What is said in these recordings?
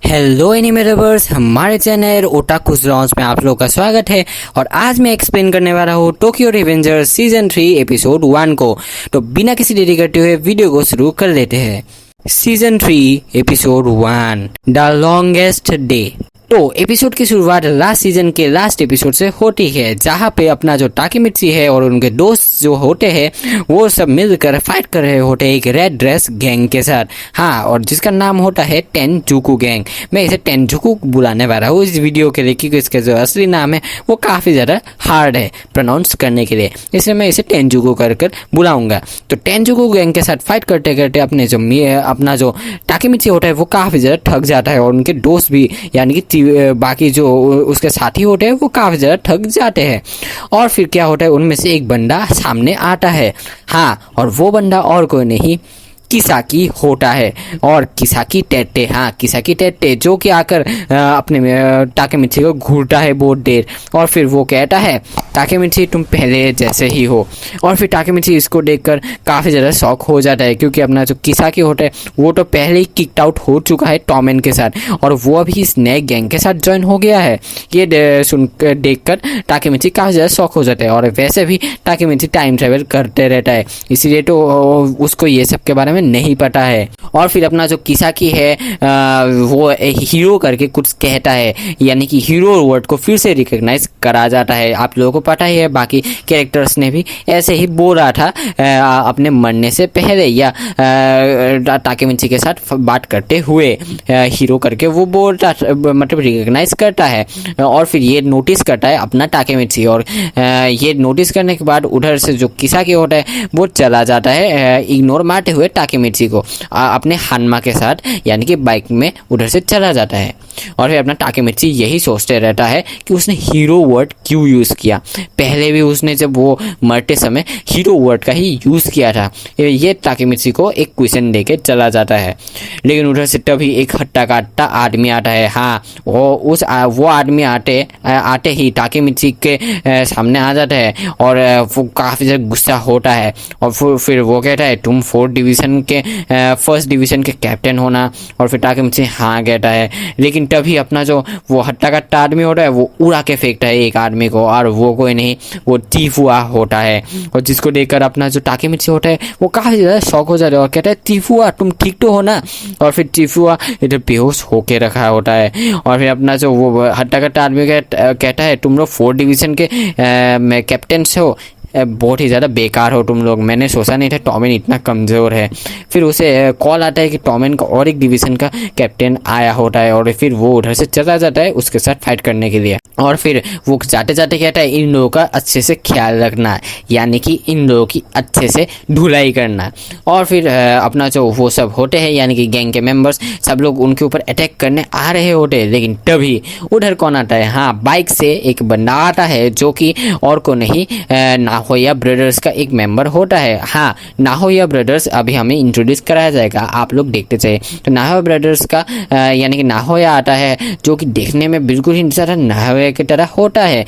Hello anime lovers, हमारे channel otaku launch में आप लोगों का स्वागत है। और आज मैं एक्सप्लेन करने वाला हूँ टोक्यो रिवेंजर्स सीजन 3 एपिसोड 1 को। तो बिना किसी देरी करते हुए वीडियो को शुरू कर लेते हैं। Season 3 episode 1 the longest day. तो एपिसोड की शुरुआत लास्ट सीजन के लास्ट एपिसोड से होती है, जहाँ पे अपना जो टाकेमिची है और उनके दोस्त जो होते हैं वो सब मिलकर फाइट कर रहे होते हैं एक रेड ड्रेस गैंग के साथ। हाँ, और जिसका नाम होता है टेनजुकु गैंग। मैं इसे टेनजुकु बुलाने वाला हूँ इस वीडियो के लिए, क्योंकि इसका जो असली नाम है वो काफ़ी ज़्यादा हार्ड है प्रोनाउंस करने के लिए, इसलिए मैं इसे टेनजुकु कर बुलाऊंगा। तो टेनजुकु गैंग के साथ फाइट करते करते अपना जो टाकेमिची होता है वो काफ़ी ज़्यादा थक जाता है, और उनके दोस्त भी यानी कि बाकी जो उसके साथी होते हैं वो काफ़ी ज़्यादा थक जाते हैं। और फिर क्या होता है, उनमें से एक बंदा सामने आता है। हाँ, और वो बंदा और कोई नहीं किसाकी होता है, और किसाकी टेटे। हाँ, किसाकी टेटे जो कि आकर अपने टाकेमिची को घूरता है बहुत देर, और फिर वो कहता है टाकेमिची तुम पहले जैसे ही हो। और फिर टाकेमिची इसको देखकर काफ़ी ज़्यादा शॉक हो जाता है, क्योंकि अपना जो किसाकी होता है वो तो पहले ही किक्ड आउट हो चुका है टॉमेन के साथ, और वो अभी इस नए गैंग के साथ ज्वाइन हो गया है। ये सुनकर देखकर टाकेमिची काफ़ी ज़्यादा शॉक हो जाता है। और वैसे भी टाकेमिची टाइम ट्रेवल करते रहता है, इसीलिए तो उसको ये सब के बारे में नहीं पता है। और फिर अपना जो किसाकी है वो हीरो करके कुछ कहता है, यानी कि हीरो वर्ड को फिर से रिकॉग्नाइज करा जाता है। आप लोगों को पता ही है, बाकी कैरेक्टर्स ने भी ऐसे ही बोला था अपने मरने से पहले, या टाकेमिची के साथ बात करते हुए हीरो करके वो बोलता, मतलब रिकॉग्नाइज करता है। और फिर ये नोटिस करता है अपना टाकेमिची, और ये नोटिस करने के बाद उधर से जो किसाकी होता है वो चला जाता है इग्नोर मारते हुए टाकेमिची को अपने हानमा के साथ, यानी कि बाइक में उधर से चला जाता है। और फिर अपना टाकेमिची यही सोचते रहता है कि उसने हीरो वर्ड क्यों यूज़ किया। पहले भी उसने जब वो मरते समय हीरो वर्ड का ही यूज़ किया था। ये टाकेमिची को एक क्वेश्चन देके चला जाता है। लेकिन उधर से तभी एक हट्टा काटता आदमी आता है। हाँ, वो आदमी आते ही टाकेमिची के सामने आ जाता है, और वो काफ़ी ज़्यादा गुस्सा होता है। और फिर वो कहता है तुम 4th डिवीज़न के फर्स्ट डिवीज़न के कैप्टन होना। और फिर टाकेमिची हाँ कहता है, लेकिन तभी अपना जो वो हट्टा कट्टा आदमी होता है वो उड़ा के फेंकता है एक आदमी को, और वो कोई नहीं, वो टीफुआ होता है। और जिसको देखकर अपना जो टाकेमिची होता है वो काफ़ी ज़्यादा शॉक हो जाता है, और कहता है टीफुआ तुम ठीक तो हो ना। और फिर टीफुआ इधर बेहोश होके रखा होता है। और फिर अपना जो वो हट्टा कट्टा आदमी कहता है तुम लोग 4th डिवीज़न के कैप्टन हो, बहुत ही ज़्यादा बेकार हो तुम लोग, मैंने सोचा नहीं था टॉमेन इतना कमज़ोर है। फिर उसे कॉल आता है कि टॉमेन का और एक डिवीज़न का कैप्टन आया होता है, और फिर वो उधर से चला जाता है उसके साथ फाइट करने के लिए। और फिर वो जाते जाते कहता है इन लोगों का अच्छे से ख्याल रखना, यानी कि इन लोगों की अच्छे से धुलाई करना। और फिर अपना जो वो सब होते हैं, यानी कि गैंग के मेंबर्स सब लोग उनके ऊपर अटैक करने आ रहे होते हैं। लेकिन तभी उधर कौन आता है, हाँ, बाइक से एक बंदा आता है जो कि और को नहीं नाहोया ब्रदर्स का एक मेंबर होता है। हाँ, नाहोया ब्रदर्स अभी हमें इंट्रोड्यूस कराया जाएगा, आप लोग देखते चाहिए। तो नाहोया ब्रदर्स का यानी कि नाहोया आता है, जो कि देखने में बिल्कुल ही ज़्यादा नाहोया की तरह होता है।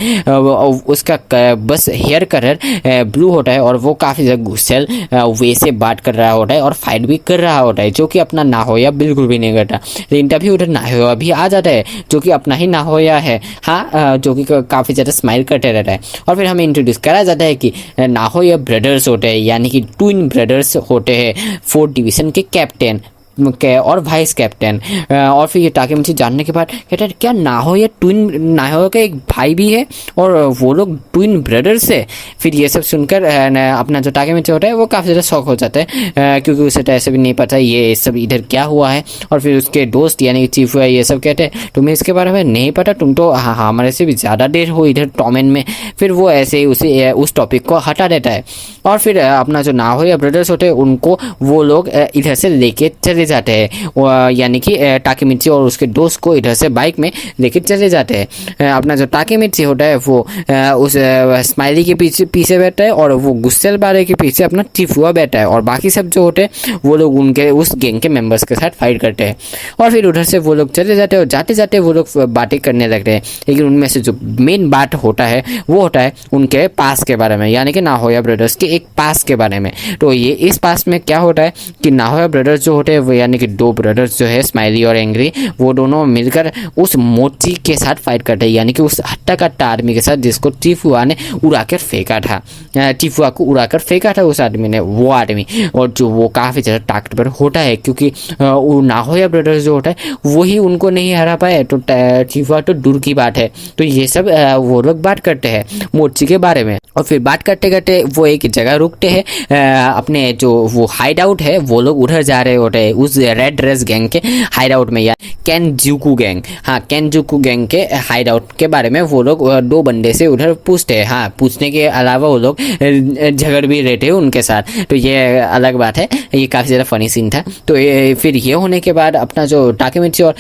उसका बस हेयर कलर ब्लू होता है, और वो काफ़ी ज़्यादा गुस्सेल वे से बात कर रहा होता है और फाइट भी कर रहा होता है, जो कि अपना नाहोया बिल्कुल भी नहीं करता। लेकिन तभी उधर नाहोया भी आ जाता है, जो कि अपना ही नाहोया है। हाँ, जो कि काफ़ी ज़्यादा स्माइल करते रहता है। और फिर हमें इंट्रोड्यूस कराया जाता है कि नाहोया ब्रदर्स होते हैं, यानी कि ट्विन ब्रदर्स होते हैं 4th डिवीज़न के कैप्टन और वाइस कैप्टन। और फिर ये टाकेमिची जानने के बाद कहता है क्या नाहोया का एक भाई भी है और वो लोग ट्विन ब्रदर्स है। फिर ये सब सुनकर अपना जो टाकेमिची होता है वो काफ़ी ज़्यादा शौक हो जाता है, क्योंकि उसे तो ऐसे भी नहीं पता ये सब इधर क्या हुआ है। और फिर उसके दोस्त यानी कि चीफ हुआ ये सब कहते हैं तुम्हें इसके बारे में नहीं पता, तुम तो हमारे से भी ज़्यादा देर हो इधर टॉमेन में। फिर वो ऐसे ही उस टॉपिक को हटा देता है। और फिर अपना जो नाहोया ब्रदर्स होते हैं उनको वो लोग इधर से लेके चले जाते हैं, यानी कि टाकेमिची और उसके दोस्त को इधर से बाइक में लेके चले जाते हैं। अपना जो टाकेमिची होता है वो उस स्माइली के पीछे बैठता है, और वो गुस्सेल बारे के पीछे अपना टीफुआ बैठा है, और बाकी सब जो होते हैं वो लोग उनके उस गैंग के मेंबर्स के साथ फाइट करते हैं। और फिर उधर से वो लोग चले जाते हैं, और जाते जाते वो लोग बातें करने लगते हैं। लेकिन उनमें से जो मेन बात होता है वो होता है उनके पास के बारे में, यानी कि नाहोया ब्रदर्स के एक पास के बारे में। तो ये इस पास में क्या होता है कि नाहोया ब्रदर्स जो होते हैं वो यानी कि दो ब्रदर्स जो है स्माइली और एंग्री, वो दोनों मिलकर उस मोची के साथ फाइट करते हैं, यानी कि उस हट्टा कट्टा आदमी के साथ जिसको टीफुआ ने उड़ाकर फेंका था, टीफुआ को उड़ाकर फेंका था उस आदमी ने, वो आदमी, और जो वो काफ़ी ज़्यादा ताकतवर होता है क्योंकि वो नाहोया ब्रदर्स जो होता है वही उनको नहीं हरा पाए, तो टीफुआ तो दूर की बात है। तो ये सब वो लोग बात करते हैं मोची के बारे में, और फिर बात करते करते वो एक जगह रुकते हैं, अपने जो वो हाइड आउट है वो लोग उधर जा रहे होते हैं, उस रेड ड्रेस गैंग के हाइड आउट में, या केनजुकू गैंग, हाँ केनजुकू गैंग के हाइड आउट के बारे में वो लोग दो बंदे से उधर पूछते हैं। हाँ, पूछने के अलावा वो लोग झगड़ भी रहते हैं उनके साथ, तो ये अलग बात है, ये काफ़ी ज़्यादा फनी सीन था। तो फिर ये होने के बाद अपना जो टाकेमिची और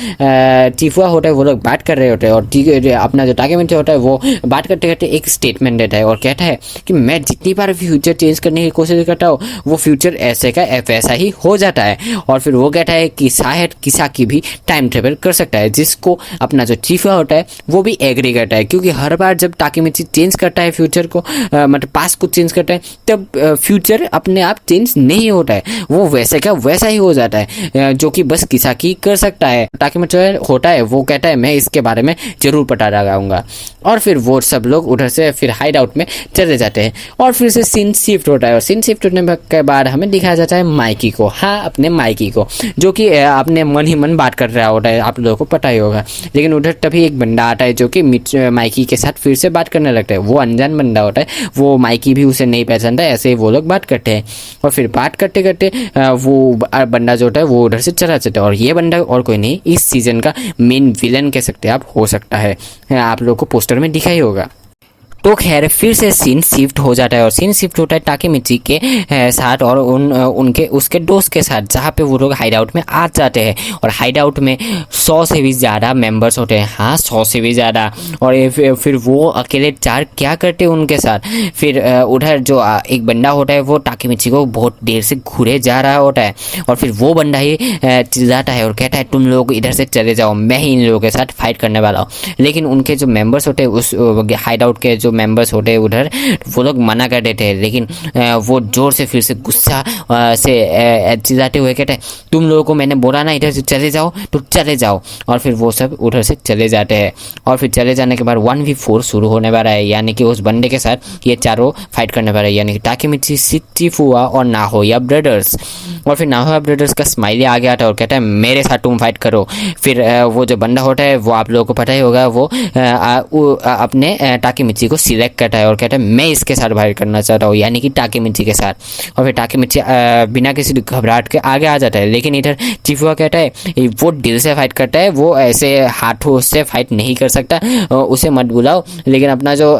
टीफुआ होता है वो लोग बात कर रहे होते हैं, और अपना जो टाकेमिची होता है वो बात करते करते एक स्टेटमेंट देता है और कहता है कि मैं जितनी बार फ्यूचर चेंज करने की कोशिश करता हूँ वो फ्यूचर ऐसे का वैसा ही हो जाता है। और फिर वो कहता है कि शायद किसाकी भी टाइम ट्रेवल कर सकता है, जिसको अपना जो टीफुआ होता है वो भी एग्री करता है, क्योंकि हर बार जब टाकेमिची चेंज करता है फ्यूचर को, मतलब पास्ट को चेंज करता है, तब फ्यूचर अपने आप चेंज नहीं होता है, वो वैसे का वैसा ही हो जाता है, जो कि बस किसाकी कर सकता है। टाकेमिची होता है वो कहता है मैं इसके बारे में जरूर पता लगाऊंगा, और फिर वो सब लोग उधर से फिर हाइड आउट में चले जाते हैं, और फिर से सीन शिफ्ट होता है, और सीन शिफ्ट होने के बाद हमें दिखाया जाता है माइकी को, हाँ अपने माइकी को, जो कि अपने मन ही मन बात कर रहा होता है, आप लोगों को पता ही होगा। लेकिन उधर तभी एक बंदा आता है जो कि माइकी के साथ फिर से बात करने लगता है, वो अनजान बंदा होता है, वो माइकी भी उसे नहीं पहचानता है, ऐसे ही वो लोग बात करते हैं, और फिर बात करते करते वो बंदा जो होता है वो उधर से चला जाता है, और ये बंदा और कोई नहीं, इस सीजन का मेन विलन कह सकते हैं आप, हो सकता है, आप लोगों को पोस्टर में दिखा ही होगा। तो खैर फिर से सीन शिफ्ट हो जाता है, और सीन शिफ्ट होता है टाकेमिची के साथ और उनके उसके दोस्त के साथ, जहाँ पे वो लोग हाइड आउट में आ जाते हैं, और हाइड आउट में 100 से भी ज़्यादा मेंबर्स होते हैं, हाँ 100 से भी ज़्यादा, और फिर वो अकेले चार क्या करते हैं उनके साथ। फिर उधर जो एक बंदा होता है वो टाकेमिची को बहुत देर से घूरे जा रहा होता है, और फिर वो बंदा ही चिल्लाता है और कहता है तुम लोग इधर से चले जाओ, मैं ही इन लोगों के साथ फाइट करने वाला हूँ। लेकिन उनके जो मेंबर्स होते हैं उस हाइड आउट के मेंबर्स होते हैं उधर, वो लोग मना कर देते हैं, लेकिन वो जोर से फिर से गुस्सा से चिल्लाते हुए कहते हैं तुम लोगों को मैंने बोला ना इधर से चले जाओ, तो चले जाओ, और फिर वो सब उधर से चले जाते हैं। और फिर चले जाने के बाद 1v4 शुरू होने वाला है, यानी कि उस बंदे के साथ ये चारों फाइट करने वाले हैं, यानी कि टाकेमिची, टीफुआ और नाहोया ब्रदर्स। और फिर नाहोया ब्रदर्स का स्माइली आगे आता है और कहता है मेरे साथ तुम फाइट करो। फिर वो जो बंदा होता है वो आप लोगों को पता ही होगा, वो अपने टाकेमिची को सिलेक्ट करता है और कहता है मैं इसके साथ फाइट करना चाहता हूँ, यानी कि टाकेमिची के साथ। और फिर टाकेमिची बिना किसी घबराहट के आगे आ जाता है, लेकिन इधर टीफुआ कहता है वो दिल से फाइट करता है, वो ऐसे हाथों से फाइट नहीं कर सकता, उसे मत बुलाओ। लेकिन अपना जो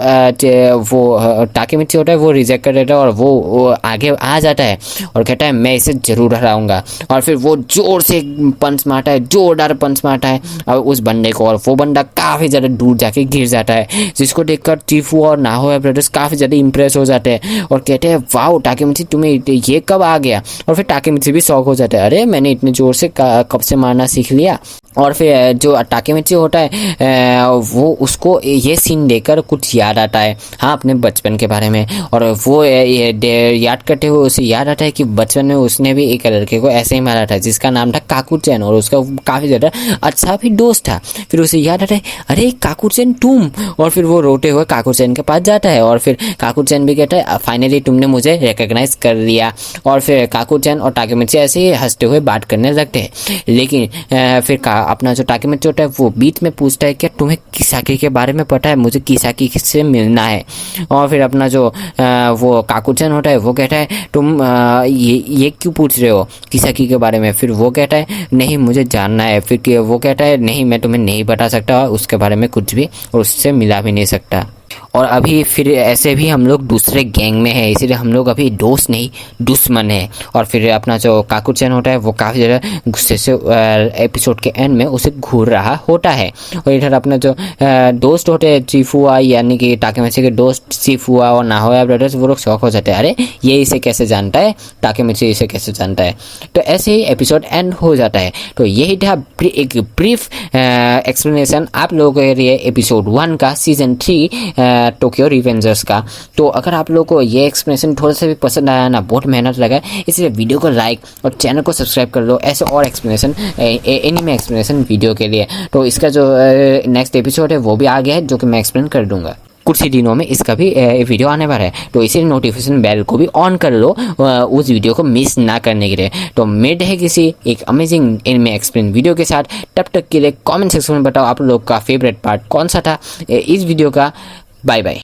वो टाकेमिची होता है वो रिजेक्ट कर देता है, और वो आगे आ जाता है और कहता है मैं इसे जरूर हराऊंगा। और फिर वो जोर से पंच मारता है, जोरदार पंच मारता है उस बंदे को, और वो बंदा काफ़ी ज़्यादा दूर जाके गिर जाता है, जिसको देखकर टीफुआ और नाहोया ब्रदर्स काफ़ी ज़्यादा इंप्रेस हो जाते हैं और कहते हैं वाओ टाकेमिची तुम्हें ये कब आ गया। और फिर टाकेमिची भी शौक हो जाता है, अरे मैंने इतने ज़ोर से कब से मारना सीख लिया। और फिर जो टाकेमिची होता है वो उसको ये सीन देखकर कुछ याद आता है, हाँ अपने बचपन के बारे में, और वो याद करते हुए उसे याद आता है कि बचपन में उसने भी एक लड़के को ऐसे ही मारा था जिसका नाम था काकुचेन, और उसका काफ़ी ज़्यादा अच्छा भी दोस्त था। फिर उसे याद आता है अरे काकुचेन तुम, और फिर वो रोते हुए काकुचेन के पास जाता है, और फिर काकुचेन भी कहता है फाइनली तुमने मुझे रिकग्नाइज कर लिया। और फिर काकुचेन और टाकेमिची ऐसे ही हंसते हुए बात करने लगते हैं। लेकिन फिर अपना जो टाकेमिची होता है वो बीच में पूछता है क्या तुम्हें किसाकी के बारे में पता है, मुझे किसाकी से मिलना है। और फिर अपना जो वो काकुचेन होता है वो कहता है तुम ये क्यों पूछ रहे हो किसाकी के बारे में। फिर वो कहता है नहीं मुझे जानना है। फिर वो कहता है नहीं मैं तुम्हें नहीं बता सकता उसके बारे में कुछ भी, और उससे मिला भी नहीं सकता। और अभी फिर ऐसे भी हम लोग दूसरे गैंग में है, इसीलिए हम लोग अभी दोस्त नहीं दुश्मन है। और फिर अपना जो काकुचेन होता है वो काफ़ी ज़्यादा गुस्से से एपिसोड के एंड में उसे घूर रहा होता है। और इधर अपना जो दोस्त होते हैं टीफुआ, यानी कि टाकेमिची के दोस्त टीफुआ और नाहोया ब्रदर्स, वो लोग शौक हो जाते हैं अरे ये इसे कैसे जानता है, टाकेमिची इसे कैसे जानता है। तो ऐसे ही एपिसोड एंड हो जाता है। तो यही था एक ब्रीफ एक्सप्लेनेशन आप लोगों के लिए एपिसोड 1 का सीजन 3 टोक्यो रिवेंजर्स का। तो अगर आप लोगों को ये एक्सप्लेनेशन थोड़ा सा भी पसंद आया ना, बहुत मेहनत लगा है, इसलिए वीडियो को लाइक और चैनल को सब्सक्राइब कर लो ऐसे और एक्सप्लेनेशन एनीमे एक्सप्लेनेशन वीडियो के लिए। तो इसका जो नेक्स्ट एपिसोड है वो भी आ गया है, जो कि मैं एक्सप्लेन कर दूंगा। कुछ ही दिनों में इसका भी वीडियो आने वाला है, तो इसीलिए नोटिफिकेशन बेल को भी ऑन कर लो उस वीडियो को मिस ना करने के लिए। तो मिलते हैं किसी एक अमेजिंग एनिमे एक्सप्लेन वीडियो के साथ। तब तक के लिए कमेंट सेक्शन में बताओ आप लोग का फेवरेट पार्ट कौन सा था इस वीडियो का। Bye bye.